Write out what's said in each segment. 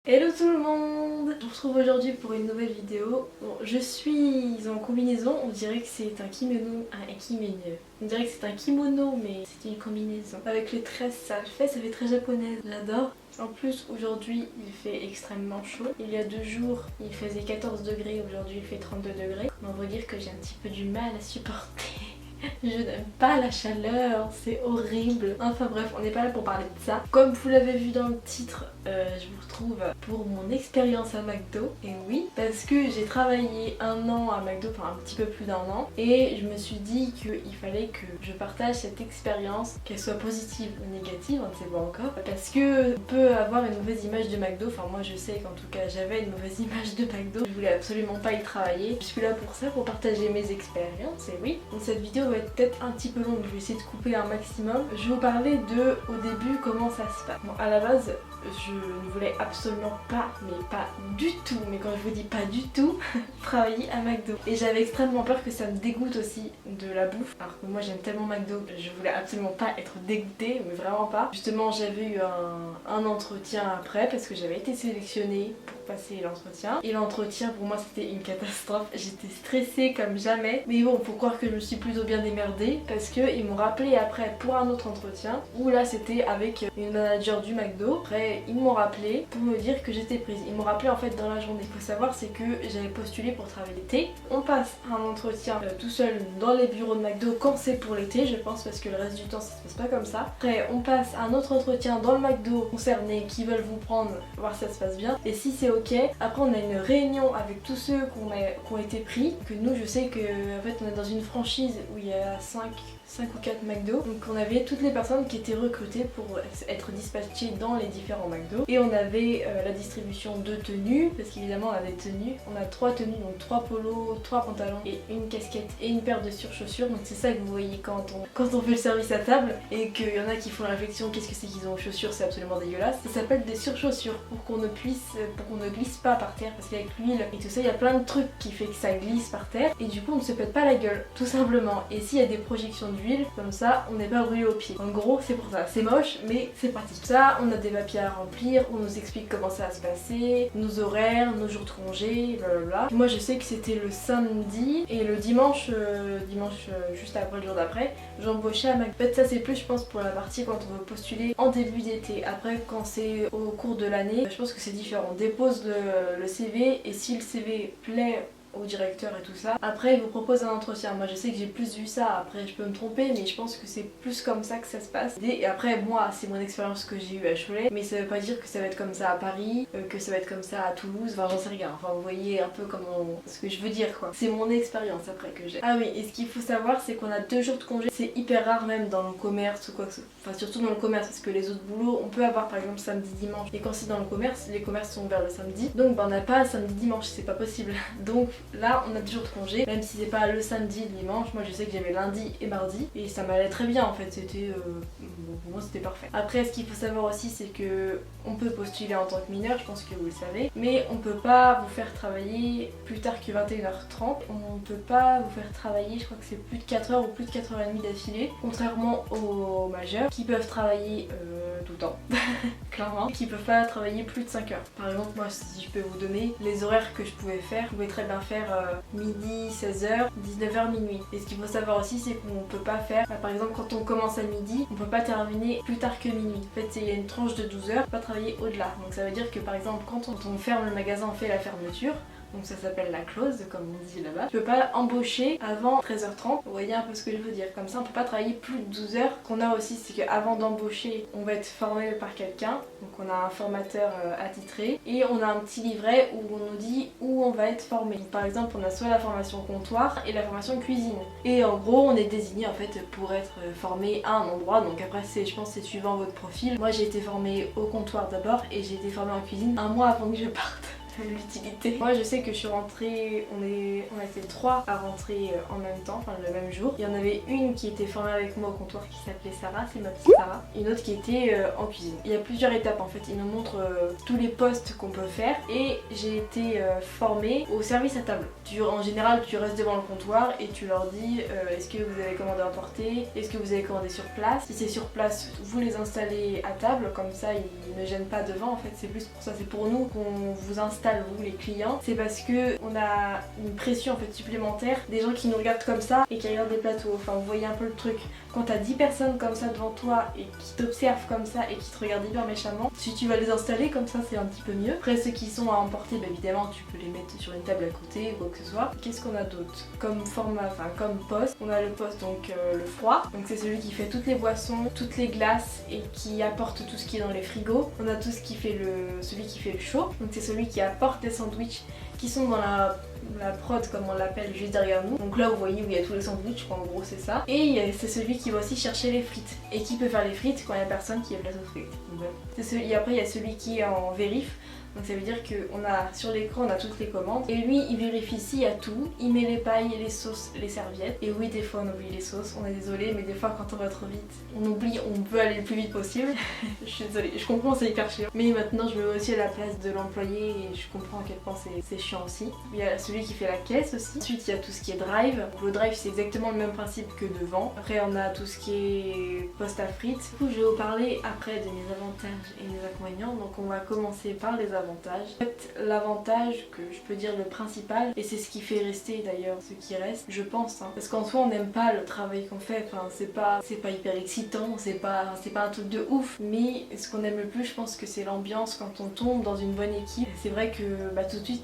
Hello tout le monde! Je vous retrouve aujourd'hui pour une nouvelle vidéo. Bon, je suis en combinaison, on dirait que c'est un kimono. On dirait que c'est un kimono, mais c'est une combinaison. Avec les tresses, ça fait très japonaise, j'adore. En plus, aujourd'hui, il fait extrêmement chaud. Il y a 2 jours, il faisait 14 degrés, aujourd'hui il fait 32 degrés. Mais on va dire que j'ai un petit peu du mal à supporter. Je n'aime pas la chaleur, c'est horrible. Enfin bref, on n'est pas là pour parler de ça. Comme vous l'avez vu dans le titre, je vous retrouve pour mon expérience à McDo. Et oui, parce que j'ai travaillé 1 an à McDo, enfin un petit peu plus d'1 an. Et je me suis dit qu'il fallait que je partage cette expérience, qu'elle soit positive ou négative, on ne sait pas encore. Parce que on peut avoir une mauvaise image de McDo, enfin moi je sais qu'en tout cas j'avais une mauvaise image de McDo. Je voulais absolument pas y travailler. Je suis là pour ça, pour partager mes expériences, et oui. Donc cette vidéo va être peut-être un petit peu longue, je vais essayer de couper un maximum. Je vais vous parler de, au début, comment ça se passe. Bon, à la base, je ne voulais absolument pas, mais pas du tout, mais quand je vous dis pas du tout, travailler à McDo. Et j'avais extrêmement peur que ça me dégoûte aussi de la bouffe, alors que moi j'aime tellement McDo, je voulais absolument pas être dégoûtée, mais vraiment pas. Justement, j'avais eu un entretien après, parce que j'avais été sélectionnée pour passer l'entretien. Et l'entretien, pour moi, c'était une catastrophe. J'étais stressée comme jamais. Mais bon, faut croire que je me suis plutôt bien démerdée, parce qu'ils m'ont rappelé après pour un autre entretien, où là c'était avec une manager du McDo. Après, ils m'ont rappelé pour me dire que j'étais prise. Ils m'ont rappelé en fait dans la journée. Il faut savoir, c'est que j'avais postulé pour travailler l'été. On passe un entretien tout seul dans les bureaux de McDo quand c'est pour l'été, je pense, parce que le reste du temps ça se passe pas comme ça. Après, on passe un autre entretien dans le McDo concerné qui veulent vous prendre, voir si ça se passe bien. Et si c'est ok, après on a une réunion avec tous ceux qui ont été pris. Que nous, je sais que en fait on est dans une franchise où il y a 5 ou 4 McDo. Donc on avait toutes les personnes qui étaient recrutées pour être dispatchées dans les différents McDo. Et on avait la distribution de tenues, parce qu'évidemment on a des tenues. On a 3 tenues, donc 3 polos, 3 pantalons et une casquette et une paire de surchaussures. Donc c'est ça que vous voyez quand on fait le service à table. Et qu'il y en a qui font la réflexion, qu'est-ce que c'est qu'ils ont aux chaussures, c'est absolument dégueulasse. Ça s'appelle des surchaussures pour qu'on ne glisse pas par terre, parce qu'avec l'huile et tout ça, il y a plein de trucs qui fait que ça glisse par terre. Et du coup on ne se pète pas la gueule, tout simplement. Et s'il y a des projections d'huile, comme ça, on n'est pas brûlé aux pieds. En gros, c'est pour ça. C'est moche, mais c'est pratique. Ça, on a des papiers à remplir, on nous explique comment ça va se passer, nos horaires, nos jours de congé, blablabla. Moi, je sais que c'était le samedi et le dimanche, juste après, le jour d'après, j'embauchais à Mac. En fait, ça c'est plus, je pense, pour la partie quand on veut postuler en début d'été. Après, quand c'est au cours de l'année, je pense que c'est différent. On dépose le CV et si le CV plaît au directeur et tout ça, après il vous propose un entretien. Moi je sais que j'ai plus vu ça, après je peux me tromper, mais je pense que c'est plus comme ça que ça se passe. Et après, moi c'est mon expérience que j'ai eue à Cholet, mais ça veut pas dire que ça va être comme ça à Paris, que ça va être comme ça à Toulouse, enfin j'en sais rien. Enfin vous voyez un peu comment, ce que je veux dire quoi. C'est mon expérience après que j'ai. Ah oui, et ce qu'il faut savoir, c'est qu'on a 2 jours de congé. C'est hyper rare même dans le commerce ou quoi que ce soit. Enfin surtout dans le commerce, parce que les autres boulots on peut avoir par exemple samedi dimanche, et quand c'est dans le commerce, les commerces sont ouverts le samedi, donc on n'a pas samedi dimanche, c'est pas possible. Donc là on a 2 jours de congé, même si c'est pas le samedi, le dimanche. Moi je sais que j'avais lundi et mardi et ça m'allait très bien en fait, c'était pour moi c'était parfait. Après ce qu'il faut savoir aussi, c'est que on peut postuler en tant que mineur, je pense que vous le savez, mais on peut pas vous faire travailler plus tard que 21h30. On peut pas vous faire travailler, je crois que c'est plus de 4 heures ou plus de 4h30 d'affilée, contrairement aux majeurs qui peuvent travailler tout le temps clairement, qui peuvent pas travailler plus de 5 heures. Par exemple, moi si je peux vous donner les horaires que je pouvais faire, je pouvais très bien faire midi, 16h, 19h, minuit. Et ce qu'il faut savoir aussi, c'est qu'on peut pas faire, par exemple quand on commence à midi, on peut pas terminer plus tard que minuit. En fait, il y a une tranche de 12 heures, pas travailler au-delà. Donc ça veut dire que par exemple quand on ferme le magasin, on fait la fermeture, donc ça s'appelle la close comme on dit là-bas. Je peux pas embaucher avant 13h30, vous voyez un peu ce que je veux dire. Comme ça on peut pas travailler plus de 12 heures. Ce qu'on a aussi, c'est qu'avant d'embaucher, on va être formé par quelqu'un. Donc on a un formateur attitré et on a un petit livret où on nous dit où on va être formé. Donc, par exemple, on a soit la formation comptoir et la formation cuisine. Et en gros on est désigné en fait pour être formé à un endroit. Donc après je pense c'est suivant votre profil. Moi j'ai été formée au comptoir d'abord et j'ai été formée en cuisine 1 mois avant que je parte. l'utilité. Moi je sais que je suis rentrée, on était 3 à rentrer en même temps, enfin le même jour. Il y en avait une qui était formée avec moi au comptoir qui s'appelait Sarah, c'est ma petite Sarah. Une autre qui était en cuisine. Il y a plusieurs étapes en fait, ils nous montrent tous les postes qu'on peut faire et j'ai été formée au service à table. En général tu restes devant le comptoir et tu leur dis est-ce que vous avez commandé à emporter, est-ce que vous avez commandé sur place. Si c'est sur place, vous les installez à table, comme ça ils ne gênent pas devant. En fait c'est plus pour ça, c'est pour nous qu'on vous installe, vous les clients. C'est parce que on a une pression en fait supplémentaire, des gens qui nous regardent comme ça et qui regardent des plateaux. Enfin vous voyez un peu le truc. Quand t'as 10 personnes comme ça devant toi et qui t'observent comme ça et qui te regardent hyper méchamment, si tu vas les installer comme ça c'est un petit peu mieux. Après ceux qui sont à emporter, bah, évidemment tu peux les mettre sur une table à côté ou quoi que ce soit. Qu'est-ce qu'on a d'autre comme format, enfin comme poste? On a le poste donc le froid, donc c'est celui qui fait toutes les boissons, toutes les glaces et qui apporte tout ce qui est dans les frigos. On a tout ce qui fait celui qui fait le chaud, donc c'est celui qui apporte les sandwichs qui sont dans la prod comme on l'appelle juste derrière nous. Donc là vous voyez où il y a tous les sandwichs, en gros c'est ça. Et c'est celui qui va aussi chercher les frites et qui peut faire les frites quand il n'y a personne qui est place aux frites. Donc, voilà. Et après il y a celui qui est en vérif. Donc ça veut dire qu'on a sur l'écran on a toutes les commandes et lui il vérifie s'il y a tout, il met les pailles, les sauces, les serviettes. Et oui des fois on oublie les sauces, on est désolé mais des fois quand on va trop vite on oublie, on peut aller le plus vite possible. Je suis désolée, je comprends c'est hyper chiant. Mais maintenant je me mets aussi à la place de l'employé et je comprends à quel point c'est chiant aussi. Il y a celui qui fait la caisse aussi. Ensuite il y a tout ce qui est drive. Donc, le drive c'est exactement le même principe que devant. Après on a tout ce qui est poste à frites. Du coup je vais vous parler après de mes avantages et mes inconvénients. Donc on va commencer par les avantages. En fait, l'avantage que je peux dire le principal, et c'est ce qui fait rester d'ailleurs ce qui reste, je pense, hein, parce qu'en soi on n'aime pas le travail qu'on fait, enfin c'est pas hyper excitant, c'est pas un truc de ouf, mais ce qu'on aime le plus je pense que c'est l'ambiance quand on tombe dans une bonne équipe. C'est vrai que bah, tout de suite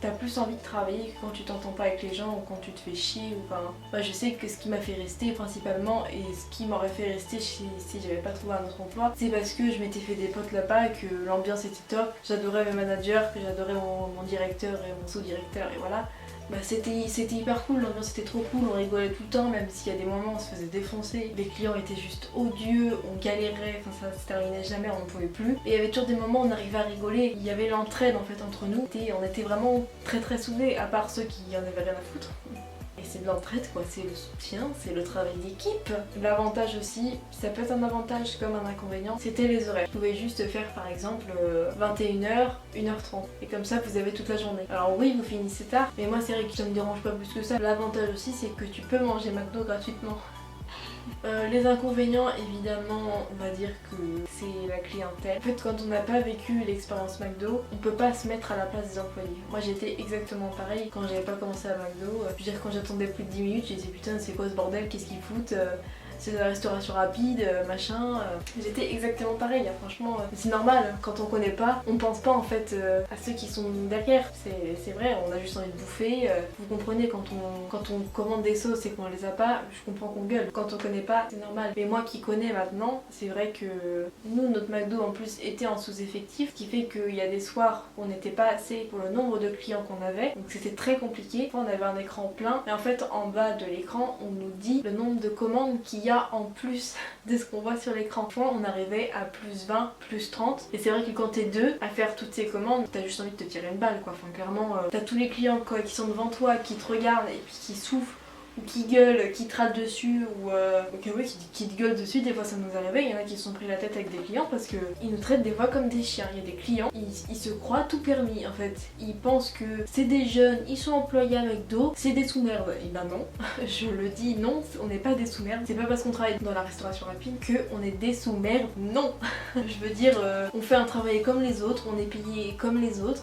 t'as plus envie de travailler que quand tu t'entends pas avec les gens ou quand tu te fais chier ou enfin. Moi je sais que ce qui m'a fait rester principalement et ce qui m'aurait fait rester si j'avais pas trouvé un autre emploi, c'est parce que je m'étais fait des potes là-bas et que l'ambiance était top. J'adorais mes managers, que j'adorais mon directeur et mon sous-directeur et voilà. Bah c'était hyper cool, l'ambiance était trop cool, on rigolait tout le temps, même s'il y a des moments où on se faisait défoncer, les clients étaient juste odieux, on galérait, enfin ça se terminait jamais, on ne pouvait plus. Et il y avait toujours des moments où on arrivait à rigoler, il y avait l'entraide en fait entre nous, on était vraiment très soudés, à part ceux qui en avaient rien à foutre. Et c'est de l'entraide quoi, c'est le soutien, c'est le travail d'équipe. L'avantage aussi, ça peut être un avantage comme un inconvénient, c'était les horaires. Vous pouvez juste faire par exemple 21h, 1h30 et comme ça vous avez toute la journée. Alors oui vous finissez tard, mais moi c'est vrai que ça me dérange pas plus que ça. L'avantage aussi c'est que tu peux manger McDo gratuitement. Les inconvénients évidemment on va dire que c'est la clientèle. En fait quand on n'a pas vécu l'expérience McDo, on peut pas se mettre à la place des employés. Moi j'étais exactement pareil quand j'avais pas commencé à McDo. Je veux dire quand j'attendais plus de 10 minutes, j'ai dit putain c'est quoi ce bordel, qu'est-ce qu'ils foutent, c'est de la restauration rapide, machin. J'étais exactement pareil, hein, franchement. C'est normal, quand on connaît pas, on pense pas en fait à ceux qui sont derrière. C'est vrai, on a juste envie de bouffer. Vous comprenez, quand on commande des sauces et qu'on les a pas, je comprends qu'on gueule. Quand on connaît pas, c'est normal. Mais moi qui connais maintenant, c'est vrai que nous, notre McDo en plus était en sous-effectif, ce qui fait qu'il y a des soirs où on n'était pas assez pour le nombre de clients qu'on avait. Donc c'était très compliqué. On avait un écran plein. Et en fait, en bas de l'écran, on nous dit le nombre de commandes qu'il y a en plus de ce qu'on voit sur l'écran. On arrivait à plus 20, plus 30 et c'est vrai que quand t'es deux à faire toutes ces commandes, t'as juste envie de te tirer une balle quoi. Enfin clairement, t'as tous les clients quoi, qui sont devant toi, qui te regardent et puis qui soufflent ou qui gueulent, qui te ratent dessus ou oui, qui te gueulent dessus. Des fois ça nous arrivait, il y en a qui se sont pris la tête avec des clients parce que ils nous traitent des fois comme des chiens. Il y a des clients, ils se croient tout permis en fait. Ils pensent que c'est des jeunes, ils sont employés à McDo, c'est des sous-merdes. Et ben non, je le dis non, on n'est pas des sous-merdes. C'est pas parce qu'on travaille dans la restauration rapide que on est des sous-merdes, non. Je veux dire, on fait un travail comme les autres, on est payé comme les autres.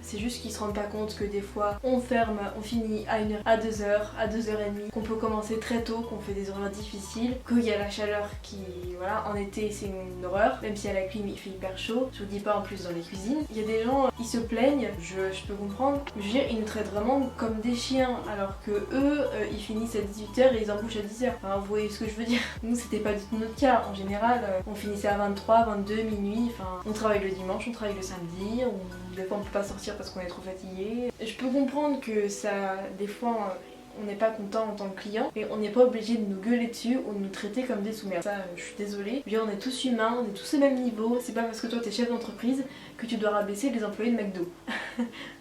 C'est juste qu'ils se rendent pas compte que des fois on ferme, on finit à 1h, à 2h, à 2h30, qu'on peut commencer très tôt, qu'on fait des horaires difficiles, qu'il y a la chaleur qui, voilà, en été c'est une horreur, même si à la clim il fait hyper chaud, je vous dis pas en plus dans les cuisines. Il y a des gens, ils se plaignent, je peux comprendre, mais je veux dire, ils nous traitent vraiment comme des chiens, alors que eux, ils finissent à 18h et ils embauchent à 10h. Enfin, vous voyez ce que je veux dire. Nous c'était pas du tout notre cas, en général, on finissait à 23, 22, minuit, enfin, on travaille le dimanche, on travaille le samedi, des fois on peut pas sortir parce qu'on est trop fatigué. Je peux comprendre que ça, des fois, on n'est pas content en tant que client et on n'est pas obligé de nous gueuler dessus ou de nous traiter comme des sous-merdes. Ça, je suis désolée. Je veux dire, on est tous humains, on est tous au même niveau. C'est pas parce que toi t'es chef d'entreprise que tu dois rabaisser les employés de McDo.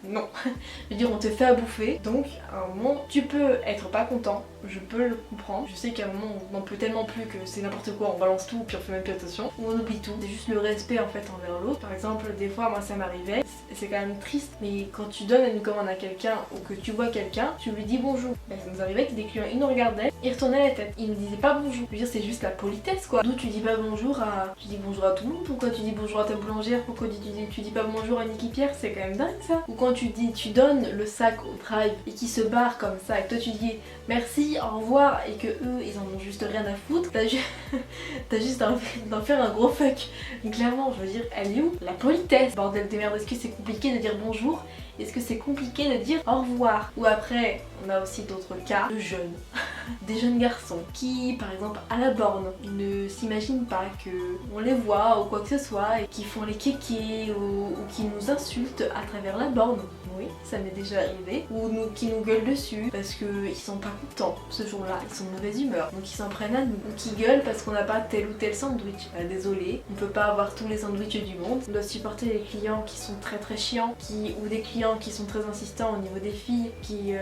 Non. Je veux dire, on te fait à bouffer, donc à un moment, tu peux être pas content, je peux le comprendre. Je sais qu'à un moment, on n'en peut tellement plus que c'est n'importe quoi, on balance tout, puis on fait même plus attention, ou on oublie tout. C'est juste le respect en fait envers l'autre. Par exemple, des fois, moi ça m'arrivait, c'est quand même triste, mais quand tu donnes une commande à quelqu'un ou que tu vois quelqu'un, tu lui dis bonjour. Ben, ça nous arrivait que des clients, ils nous regardaient, ils retournaient la tête, ils ne disaient pas bonjour. Je veux dire, c'est juste la politesse quoi. D'où tu dis pas bonjour à. Tu dis bonjour à tout le monde, pourquoi tu dis bonjour à ta boulangère, pourquoi tu dis pas bonjour à une équipière, c'est quand même dingue ça. Ou quand tu donnes le sac au drive et qu'ils se barrent comme ça, et que toi tu dis merci, au revoir, et que eux ils en ont juste rien à foutre, t'as juste envie d'en faire un gros fuck. Donc, clairement, je veux dire, elle est où la politesse? Bordel de merde, est-ce que c'est compliqué de dire bonjour? Est-ce que c'est compliqué de dire au revoir? Ou après, on a aussi d'autres cas de jeunes, des jeunes garçons qui, par exemple, à la borne, ne s'imaginent pas que on les voit ou quoi que ce soit et qui font les kékés ou qui nous insultent à travers la borne. Oui, ça m'est déjà arrivé. Ou qui nous gueulent dessus parce qu'ils sont pas contents ce jour-là, ils sont de mauvaise humeur, donc ils s'en prennent à nous. Ou qui gueulent parce qu'on n'a pas tel ou tel sandwich. Bah, désolé, on peut pas avoir tous les sandwichs du monde. On doit supporter les clients qui sont très très chiants, ou des clients qui sont très insistants au niveau des filles, qui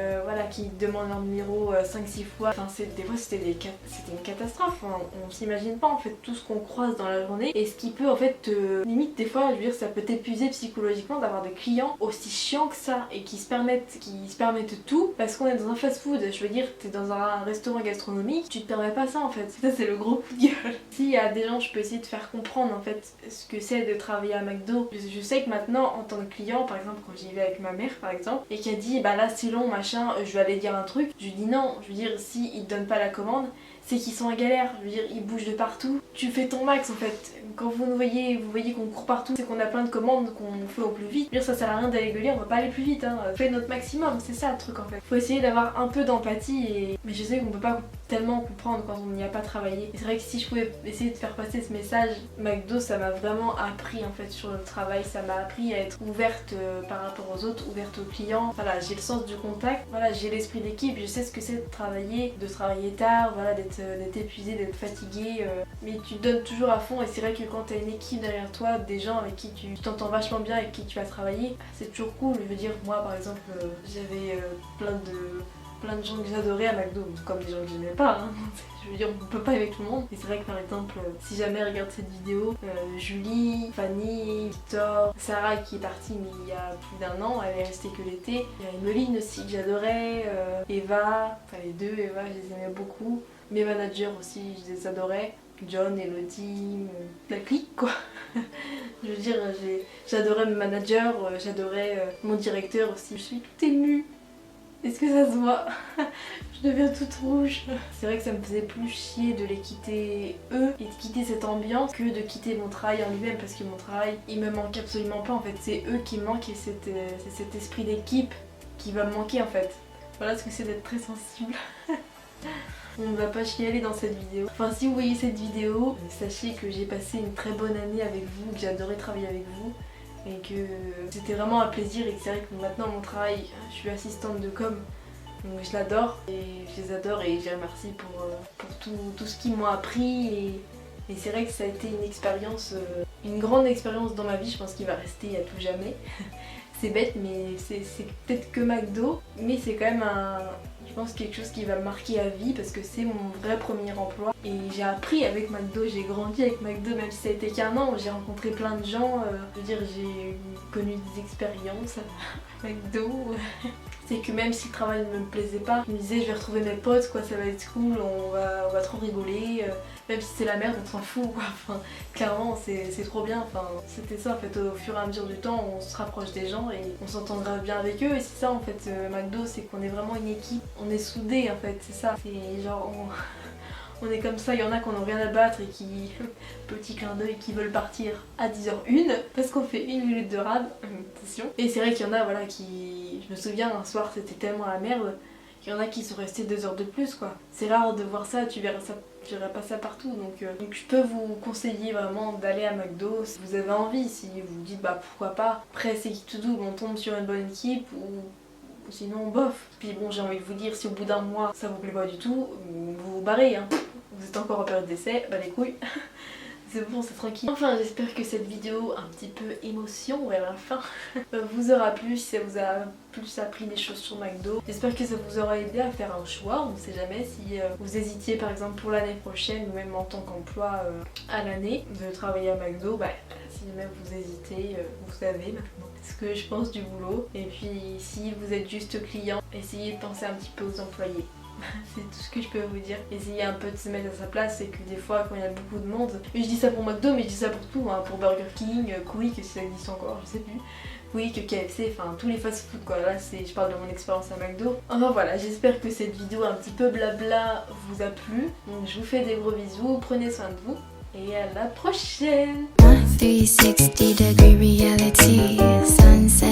demandent leur numéro 5-6 fois. Enfin, des fois c'était une catastrophe. Hein. On s'imagine pas en fait tout ce qu'on croise dans la journée et ce qui peut en fait limite des fois, je veux dire, ça peut t'épuiser psychologiquement d'avoir des clients aussi chiants que ça et qui se permettent tout parce qu'on est dans un fast-food. Je veux dire, t'es dans un restaurant gastronomique, tu te permets pas ça en fait. Ça c'est le gros coup de gueule. S'il y a des gens, je peux essayer de faire comprendre en fait ce que c'est de travailler à McDo. Je sais que maintenant en tant que client, par exemple quand j'y vais avec ma mère par exemple, et qu'elle dit bah là c'est long machin, je vais aller dire un truc, je lui dis non. Je veux dire, si ils te donnent pas la commande, c'est qu'ils sont en galère, je veux dire, ils bougent de partout. Tu fais ton max en fait. Quand vous voyez qu'on court partout, c'est qu'on a plein de commandes qu'on fait au plus vite. Je veux dire, ça sert à rien d'aller gueuler, on va pas aller plus vite, hein. Fais notre maximum, c'est ça le truc en fait. Faut essayer d'avoir un peu d'empathie mais je sais qu'on peut pas tellement comprendre quand on n'y a pas travaillé. Et c'est vrai que si je pouvais essayer de faire passer ce message, McDo ça m'a vraiment appris en fait sur le travail, ça m'a appris à être ouverte par rapport aux autres, ouverte aux clients. Voilà, j'ai le sens du contact, voilà, j'ai l'esprit d'équipe, je sais ce que c'est de travailler tard, voilà, d'être épuisé, d'être fatigué, mais tu te donnes toujours à fond et c'est vrai que quand t'as une équipe derrière toi, des gens avec qui tu t'entends vachement bien, avec qui tu vas travailler, c'est toujours cool. Je veux dire, moi par exemple, j'avais plein de gens que j'adorais à McDo, comme des gens que j'aimais pas, hein. Je veux dire, on peut pas aimer tout le monde. Et c'est vrai que par exemple, si jamais regarde cette vidéo, Julie, Fanny, Victor, Sarah qui est partie mais il y a plus d'1 an, elle est restée que l'été. Il y a Emeline aussi que j'adorais, Eva, enfin les deux, Eva je les aimais beaucoup. Mes managers aussi, je les adorais. John, Elodie, la clique quoi. Je veux dire, j'adorais mes managers, j'adorais mon directeur aussi. Je suis toute émue. Est-ce que ça se voit? Je deviens toute rouge. C'est vrai que ça me faisait plus chier de les quitter eux et de quitter cette ambiance que de quitter mon travail en lui-même parce que mon travail il me manque absolument pas en fait. C'est eux qui me manquent et c'est cet esprit d'équipe qui va me manquer en fait. Voilà ce que c'est d'être très sensible. On ne va pas chialer dans cette vidéo. Enfin si vous voyez cette vidéo, sachez que j'ai passé une très bonne année avec vous, que j'ai adoré travailler avec vous. Et que c'était vraiment un plaisir et que c'est vrai que maintenant mon travail, je suis assistante de com, donc je l'adore et je les adore et je les remercie pour tout ce qu'ils m'ont appris et c'est vrai que ça a été une expérience, une grande expérience dans ma vie, je pense qu'il va rester à tout jamais. C'est bête mais c'est peut-être que McDo, mais c'est quand même je pense quelque chose qui va me marquer à vie parce que c'est mon vrai premier emploi et j'ai appris avec McDo, j'ai grandi avec McDo même si ça a été qu'1 an, j'ai rencontré plein de gens, je veux dire j'ai connu des expériences à McDo. C'est que même si le travail ne me plaisait pas, je me disais je vais retrouver mes potes quoi, ça va être cool, on va trop rigoler, même si c'est la merde on s'en fout quoi, enfin clairement c'est trop bien, enfin c'était ça en fait, au fur et à mesure du temps on se rapproche des gens et on s'entend grave bien avec eux et c'est ça en fait McDo, c'est qu'on est vraiment une équipe, on est soudés en fait, c'est ça, c'est genre on est comme ça, il y en a qui n'ont rien à battre et qui, petit clin d'œil, qui veulent partir à 10h01 parce qu'on fait 1 minute de rab, attention. Et c'est vrai qu'il y en a voilà qui, je me souviens un soir c'était tellement la merde, qu'il y en a qui sont restés 2 heures de plus quoi. C'est rare de voir ça, tu verras pas ça partout donc je peux vous conseiller vraiment d'aller à McDo si vous avez envie, si vous dites bah pourquoi pas. Après c'est qui tout double, on tombe sur une bonne équipe ou sinon bof. Puis bon, j'ai envie de vous dire, si au bout d'un mois ça vous plaît pas du tout, vous vous barrez hein. Vous êtes encore en période d'essai, bah les couilles. C'est bon, c'est tranquille. Enfin, j'espère que cette vidéo, un petit peu émotion vers la fin, vous aura plu, si ça vous a plus appris des choses sur McDo. J'espère que ça vous aura aidé à faire un choix. On ne sait jamais si vous hésitiez par exemple pour l'année prochaine ou même en tant qu'emploi à l'année de travailler à McDo. Bah, si jamais vous hésitez, vous savez maintenant ce que je pense du boulot. Et puis si vous êtes juste client, essayez de penser un petit peu aux employés. C'est tout ce que je peux vous dire. Essayez un peu de se mettre à sa place, et que des fois quand il y a beaucoup de monde, et je dis ça pour McDo mais je dis ça pour tout, hein, pour Burger King, Quick si ça existe encore, je sais plus, Quick, KFC, enfin tous les fast-food quoi. Là je parle de mon expérience à McDo. Enfin voilà, j'espère que cette vidéo un petit peu blabla vous a plu. Donc je vous fais des gros bisous, prenez soin de vous et à la prochaine. 360 degree reality, sunset.